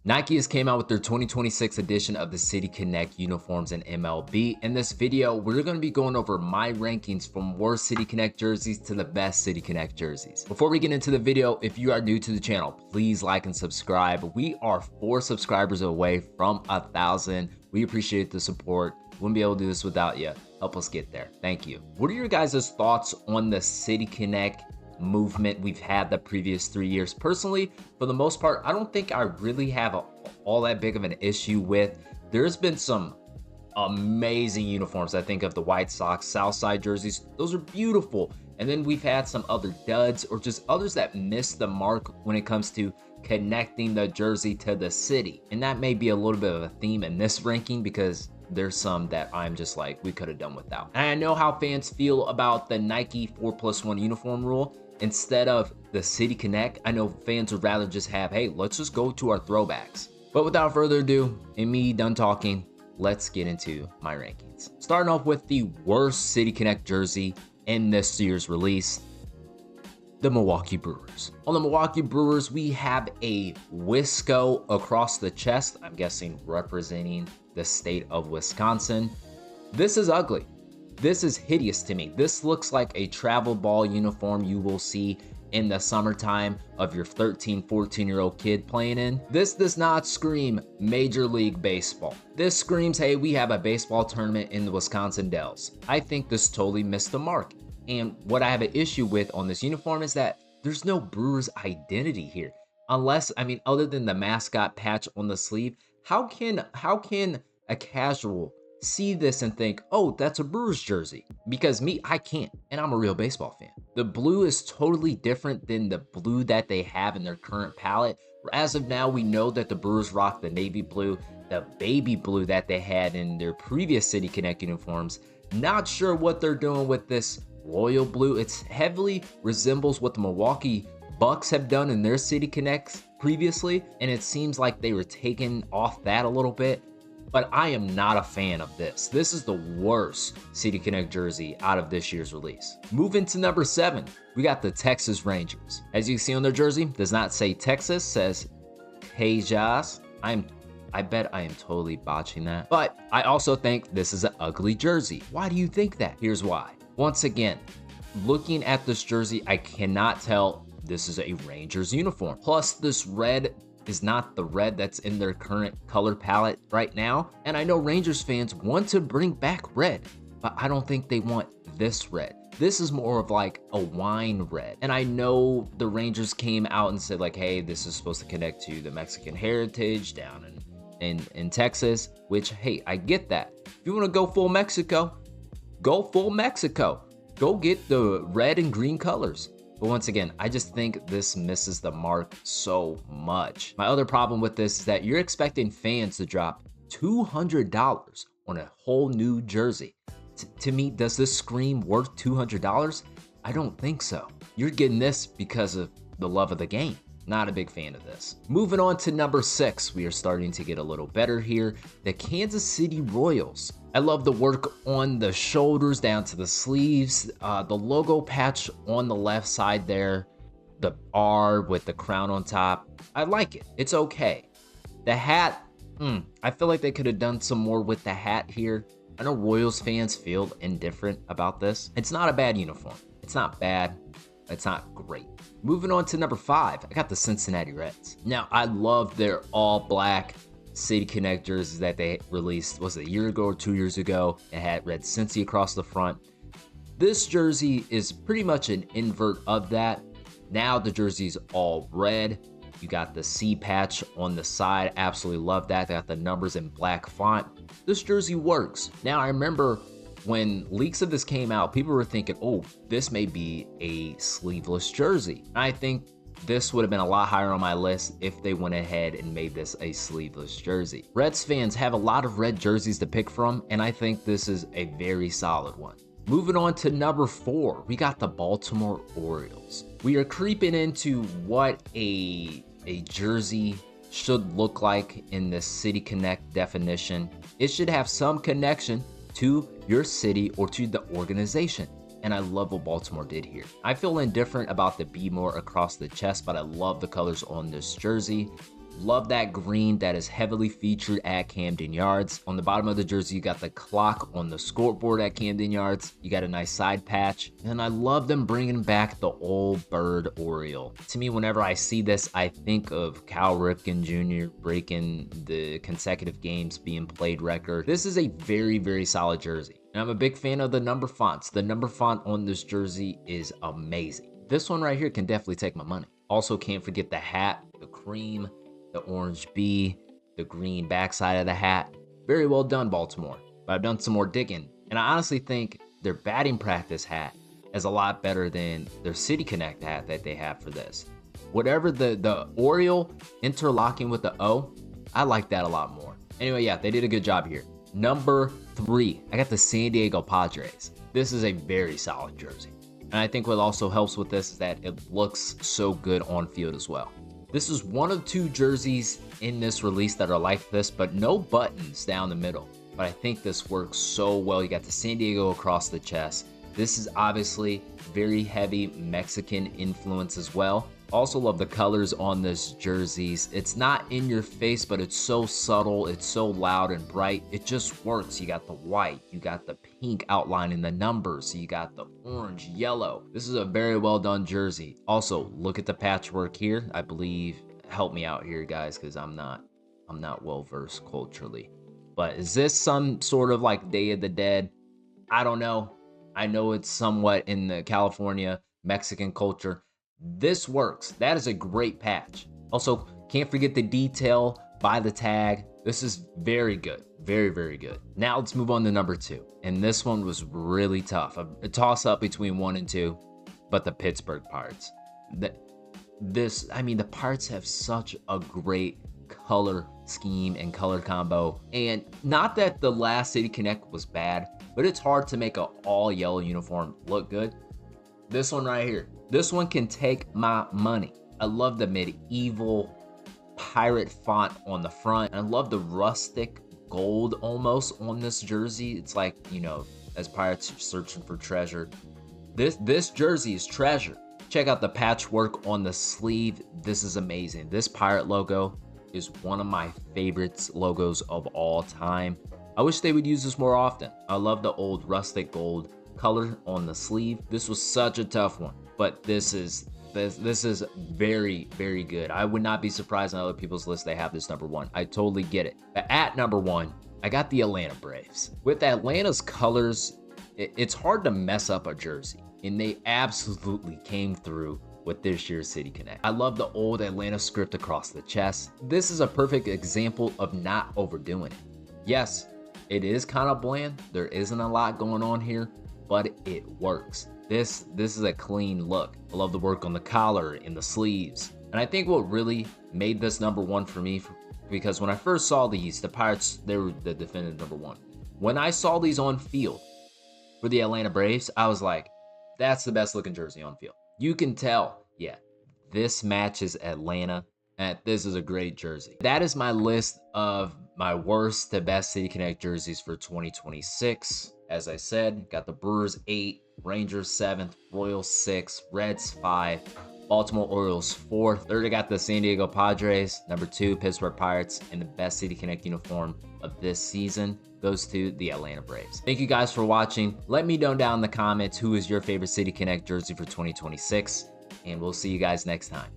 Nike has came out with their 2026 edition of the City Connect uniforms in MLB. In this video, we're going to be going over my rankings from worst City Connect jerseys to the best City Connect jerseys. Before we get into the video, if you are new to the channel, please like and subscribe. We are 4 subscribers away from 1,000. We appreciate the support. Wouldn't be able to do this without you. Help us get there. Thank you. What are your guys' thoughts on the City Connect movement we've had the previous 3 years? Personally, for the most part, I don't think I really have all that big of an issue with. There's been some amazing uniforms. I think of the White Sox Southside jerseys. Those are beautiful. And then we've had some other duds or just others that miss the mark when it comes to connecting the jersey to the city. And that may be a little bit of a theme in this ranking because there's some that I'm just like, we could have done without. And I know how fans feel about the Nike 4+1 uniform rule. Instead of the City Connect, I know fans would rather just have, hey, let's just go to our throwbacks. But without further ado, and me done talking, let's get into my rankings. Starting off with the worst City Connect jersey in this year's release, the Milwaukee Brewers. On the Milwaukee Brewers, we have a Wisco across the chest, I'm guessing representing the state of Wisconsin. This is ugly. This is hideous to me. This looks like a travel ball uniform you will see in the summertime of your 13, 14-year-old kid playing in. This does not scream Major League Baseball. This screams, hey, we have a baseball tournament in the Wisconsin Dells. I think this totally missed the mark. And what I have an issue with on this uniform is that there's no Brewers identity here. Unless, I mean, other than the mascot patch on the sleeve, how can a casual see this and think, oh, that's a Brewers jersey? Because me, I can't, and I'm a real baseball fan. The blue is totally different than the blue that they have in their current palette. As of now, we know that the Brewers rock the navy blue, the baby blue that they had in their previous City Connect uniforms. Not sure what they're doing with this royal blue. It heavily resembles what the Milwaukee Bucks have done in their City Connects previously, and it seems like they were taking off that a little bit. But I am not a fan of this. This is the worst City Connect jersey out of this year's release. Moving to number 7, we got the Texas Rangers. As you can see on their jersey, does not say Texas, says Tejas. I bet I am totally botching that. But I also think this is an ugly jersey. Why do you think that? Here's why. Once again, looking at this jersey, I cannot tell this is a Rangers uniform. Plus, this red is not the red that's in their current color palette right now. And I know Rangers fans want to bring back red, but I don't think they want this red. This is more of like a wine red. And I know the Rangers came out and said like, hey, this is supposed to connect to the Mexican heritage down in Texas, which, hey, I get that. If you want to go full Mexico, go full Mexico. Go get the red and green colors. But once again, I just think this misses the mark so much. My other problem with this is that you're expecting fans to drop $200 on a whole new jersey. To me, does this scream worth $200? I don't think so. You're getting this because of the love of the game. Not a big fan of this. Moving on to number 6, we are starting to get a little better here. The Kansas City Royals. I love the work on the shoulders down to the sleeves. The logo patch on the left side there. The R with the crown on top. I like it. It's okay. The hat, I feel like they could have done some more with the hat here. I know Royals fans feel indifferent about this. It's not a bad uniform. It's not bad. It's not great. Moving on to number 5, I got the Cincinnati Reds. Now, I love their all black City Connect jerseys that they released, was it a year ago or 2 years ago? It had red Cincy across the front. This jersey is pretty much an invert of that. Now the jersey's all red. You got the C patch on the side. Absolutely love that. They got the numbers in black font. This jersey works. Now, I remember when leaks of this came out, people were thinking, oh, this may be a sleeveless jersey. I think this would have been a lot higher on my list if they went ahead and made this a sleeveless jersey. Reds fans have a lot of red jerseys to pick from, and I think this is a very solid one. Moving on to number 4, we got the Baltimore Orioles. We are creeping into what a jersey should look like in the City Connect definition. It should have some connection to your city or to the organization. And I love what Baltimore did here. I feel indifferent about the Be More across the chest, but I love the colors on this jersey. Love that green that is heavily featured at Camden Yards. On the bottom of the jersey, you got the clock on the scoreboard at Camden Yards. You got a nice side patch. And I love them bringing back the old bird Oriole. To me, whenever I see this, I think of Cal Ripken Jr. breaking the consecutive games being played record. This is a very, very solid jersey. And I'm a big fan of the number fonts. The number font on this jersey is amazing. This one right here can definitely take my money. Also, can't forget the hat, the cream, the orange bee, the green backside of the hat. Very well done, Baltimore. But I've done some more digging, and I honestly think their batting practice hat is a lot better than their City Connect hat that they have for this. Whatever the Oriole interlocking with the O, I like that a lot more. Anyway, yeah, they did a good job here. Number 3, I got the San Diego Padres. This is a very solid jersey. And I think what also helps with this is that it looks so good on field as well. This is one of 2 jerseys in this release that are like this, but no buttons down the middle. But I think this works so well. You got the San Diego across the chest. This is obviously very heavy Mexican influence as well. Also love the colors on this jerseys. It's not in your face, but it's so subtle. It's so loud and bright. It just works. You got the white, you got the pink outlining the numbers, you got the orange, yellow. This is a very well done jersey. Also, look at the patchwork here. I believe, help me out here, guys, because I'm not well versed culturally. But is this some sort of like Day of the Dead? I don't know. I know it's somewhat in the California Mexican culture. This works. That is a great patch. Also, can't forget the detail by the tag. This is very good. Very, very good. Now let's move on to number 2. And this one was really tough. A toss up between 1 and 2, but the Pittsburgh Pirates. The Pirates have such a great color scheme and color combo. And not that the last City Connect was bad, but it's hard to make an all yellow uniform look good. This one right here. This one can take my money. I love the medieval pirate font on the front. I love the rustic gold almost on this jersey. It's like, you know, as pirates are searching for treasure. This jersey is treasure. Check out the patchwork on the sleeve. This is amazing. This pirate logo is one of my favorites logos of all time. I wish they would use this more often. I love the old rustic gold color on the sleeve. This was such a tough one, but this is very, very good. I would not be surprised on other people's list they have this number 1. I totally get it. But at number 1, I got the Atlanta Braves. With Atlanta's colors, it's hard to mess up a jersey, and they absolutely came through with this year's City Connect. I love the old Atlanta script across the chest. This is a perfect example of not overdoing it. Yes, it is kind of bland. There isn't a lot going on here, but it works. This is a clean look. I love the work on the collar and the sleeves. And I think what really made this number 1 for me, because when I first saw these, the Pirates, they were the definitive number 1. When I saw these on field for the Atlanta Braves, I was like, that's the best looking jersey on field. You can tell, yeah, this matches Atlanta, and this is a great jersey. That is my list of my worst to best City Connect jerseys for 2026. As I said, got the Brewers 8, Rangers 7th, Royals 6, Reds 5, Baltimore Orioles 4. Third, I got the San Diego Padres. Number 2, Pittsburgh Pirates. And the best City Connect uniform of this season goes to the Atlanta Braves. Thank you guys for watching. Let me know down in the comments who is your favorite City Connect jersey for 2026. And we'll see you guys next time.